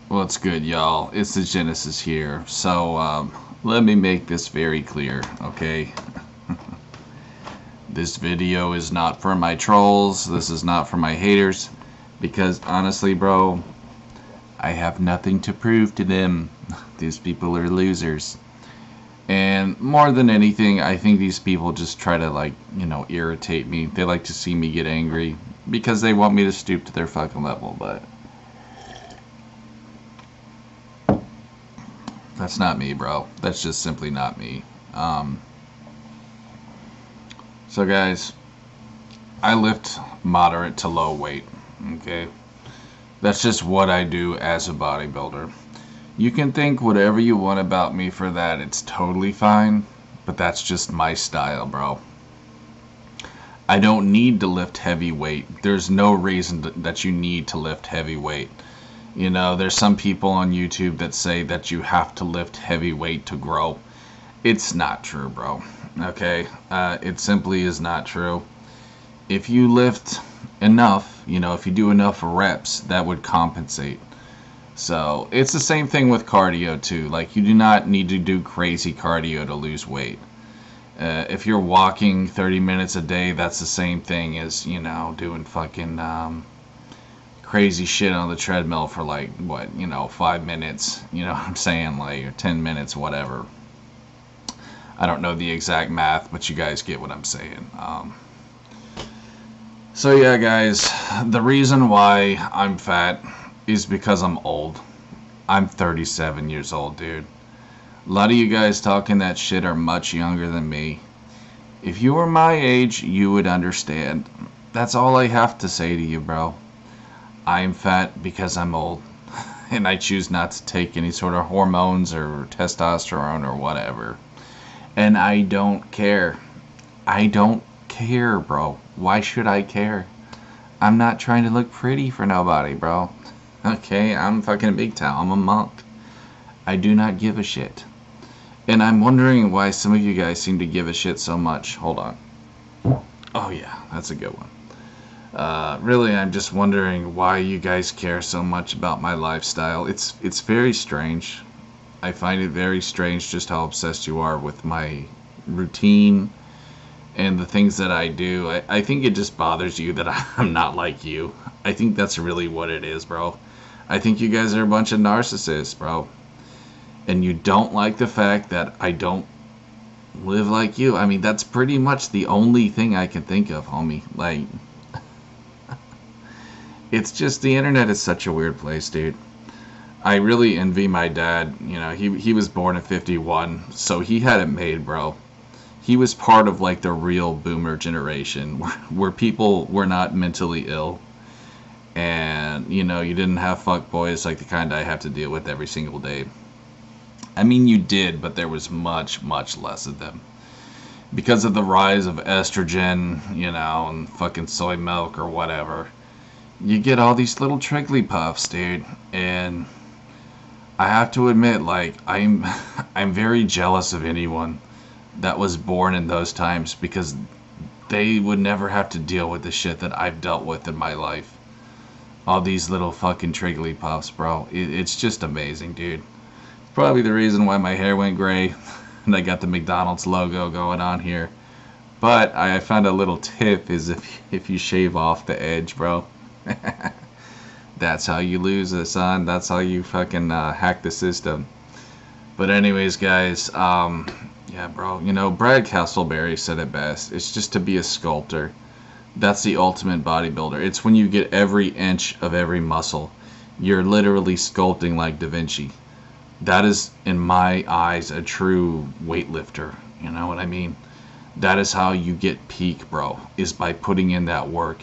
What's good, y'all? It's the Genesis here. Let me make this very clear, okay? This video is not for my trolls. This is not for my haters. Because honestly, bro, I have nothing to prove to them. These people are losers. And more than anything, I think these people just try to, irritate me. They like to see me get angry because they want me to stoop to their fucking level, but that's not me, bro. That's just simply not me. Um, so, guys, I lift moderate to low weight, okay? That's just what I do as a bodybuilder. You can think whatever you want about me for that, it's totally fine, but that's just my style, bro. I don't need to lift heavy weight. There's no reason that you need to lift heavy weight. You know, there's some people on YouTube that say that you have to lift heavy weight to grow. It's not true, bro. Okay? It simply is not true. If you lift enough, if you do enough reps, that would compensate. So, it's the same thing with cardio, too. Like, you do not need to do crazy cardio to lose weight. If you're walking 30 minutes a day, that's the same thing as, doing fucking crazy shit on the treadmill for 5 minutes. You know what I'm saying? Or 10 minutes, whatever. I don't know the exact math, but you guys get what I'm saying. So yeah, guys, the reason why I'm fat is because I'm old. I'm 37 years old, dude. A lot of you guys talking that shit are much younger than me. If you were my age, you would understand. That's all I have to say to you, bro. I'm fat because I'm old. And I choose not to take any sort of hormones or testosterone or whatever. And I don't care. I don't care, bro. Why should I care? I'm not trying to look pretty for nobody, bro. Okay, I'm fucking a big town. I'm a monk. I do not give a shit. And I'm wondering why some of you guys seem to give a shit so much. Hold on. Oh yeah, that's a good one. Really, I'm just wondering why you guys care so much about my lifestyle. It's very strange. I find it very strange just how obsessed you are with my routine and the things that I do. I think it just bothers you that I'm not like you. I think that's really what it is, bro. I think you guys are a bunch of narcissists, bro. And you don't like the fact that I don't live like you. I mean, that's pretty much the only thing I can think of, homie. It's just the internet is such a weird place, dude. I really envy my dad. He was born in 51, so he had it made, bro. He was part of the real boomer generation where people were not mentally ill. And, you didn't have fuck boys like the kind I have to deal with every single day. I mean, you did, but there was much, much less of them. Because of the rise of estrogen, and fucking soy milk or whatever, you get all these little trickly puffs, dude. And I have to admit, I'm very jealous of anyone that was born in those times because they would never have to deal with the shit that I've dealt with in my life. All these little fucking trickly puffs, bro. It's just amazing, dude. Probably the reason why my hair went gray and I got the McDonald's logo going on here. But I found a little tip is if you shave off the edge, bro. That's how you lose it, son. That's how you fucking hack the system. But anyways, guys, yeah, bro. Brad Castleberry said it best. It's just to be a sculptor. That's the ultimate bodybuilder. It's when you get every inch of every muscle. You're literally sculpting like Da Vinci. That is, in my eyes, a true weightlifter. You know what I mean? That is how you get peak, bro, is by putting in that work.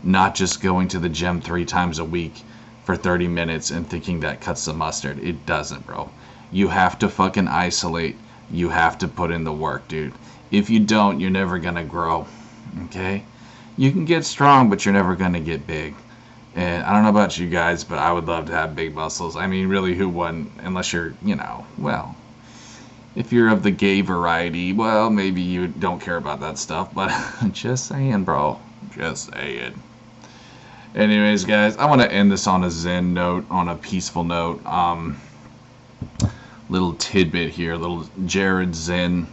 Not just going to the gym 3 times a week for 30 minutes and thinking that cuts the mustard. It doesn't, bro. You have to fucking isolate. You have to put in the work, dude. If you don't, you're never gonna grow. Okay? You can get strong, but you're never gonna get big. And I don't know about you guys, but I would love to have big muscles. I mean, really, who wouldn't? Unless you're, well, if you're of the gay variety, well, maybe you don't care about that stuff. But just saying, bro. Just saying. Anyways, guys, I want to end this on a zen note, on a peaceful note. Little tidbit here, little Jared Zen.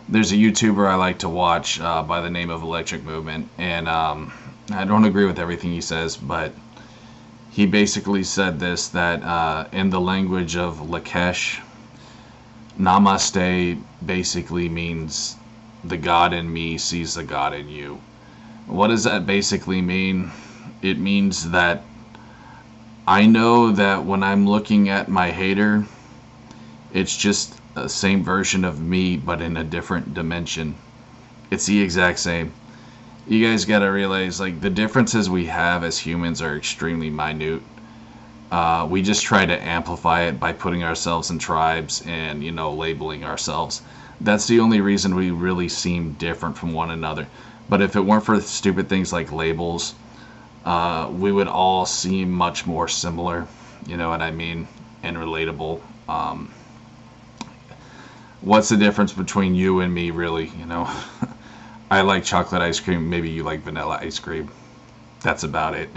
There's a YouTuber I like to watch by the name of Electric Movement, and I don't agree with everything he says, but he basically said this, that in the language of Lakesh, Namaste basically means the God in me sees the God in you. What does that basically mean? It means that I know that when I'm looking at my hater, it's just the same version of me, but in a different dimension. It's the exact same. You guys gotta realize, like, the differences we have as humans are extremely minute. We just try to amplify it by putting ourselves in tribes and, you know, labeling ourselves. That's the only reason we really seem different from one another. But if it weren't for stupid things like labels, we would all seem much more similar, you know what I mean, and relatable. What's the difference between you and me, really, you know? I like chocolate ice cream, maybe you like vanilla ice cream. That's about it.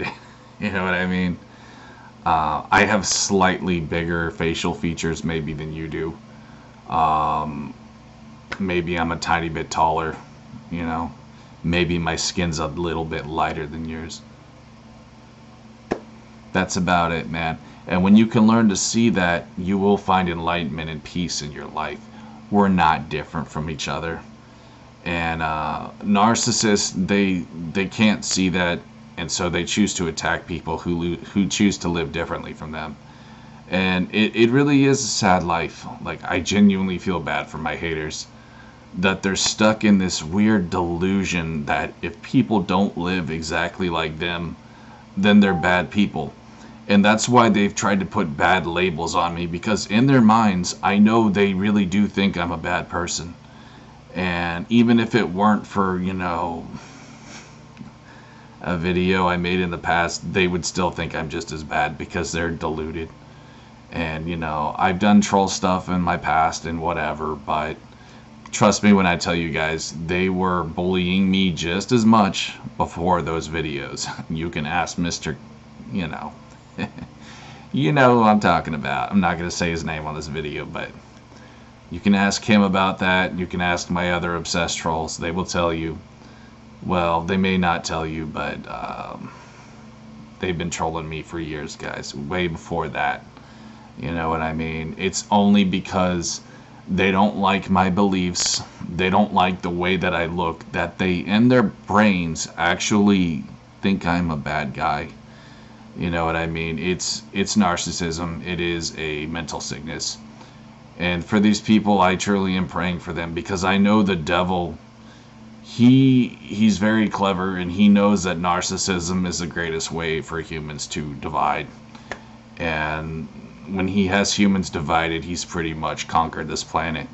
You know what I mean? I have slightly bigger facial features maybe than you do. Maybe I'm a tiny bit taller, you know? Maybe my skin's a little bit lighter than yours. That's about it, man. And when you can learn to see that, you will find enlightenment and peace in your life. We're not different from each other. And narcissists, they can't see that, and so they choose to attack people who choose to live differently from them. And it really is a sad life. Like, I genuinely feel bad for my haters, that they're stuck in this weird delusion that if people don't live exactly like them, then they're bad people. And that's why they've tried to put bad labels on me, because in their minds, I know they really do think I'm a bad person. And even if it weren't for, you know, a video I made in the past, they would still think I'm just as bad because they're deluded. And, you know, I've done troll stuff in my past and whatever, but trust me when I tell you guys, they were bullying me just as much before those videos. You can ask Mr., you know, you know who I'm talking about. I'm not going to say his name on this video, but you can ask him about that. You can ask my other obsessed trolls. They will tell you. Well, they may not tell you, but they've been trolling me for years, guys. Way before that. You know what I mean? It's only because they don't like my beliefs. They don't like the way that I look, that they, in their brains, actually think I'm a bad guy. You know what I mean? It's narcissism. It is a mental sickness. And for these people, I truly am praying for them, because I know the devil, he's very clever, and he knows that narcissism is the greatest way for humans to divide. And when he has humans divided, he's pretty much conquered this planet.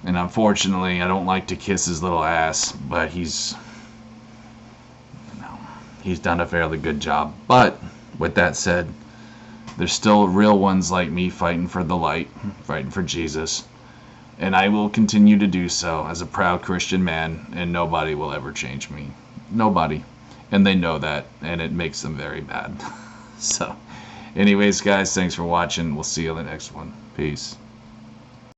And unfortunately, I don't like to kiss his little ass, but he's done a fairly good job. But with that said, there's still real ones like me fighting for the light, fighting for Jesus. And I will continue to do so as a proud Christian man, and nobody will ever change me. Nobody. And they know that, and it makes them very mad. So, anyways, guys, thanks for watching. We'll see you on the next one. Peace.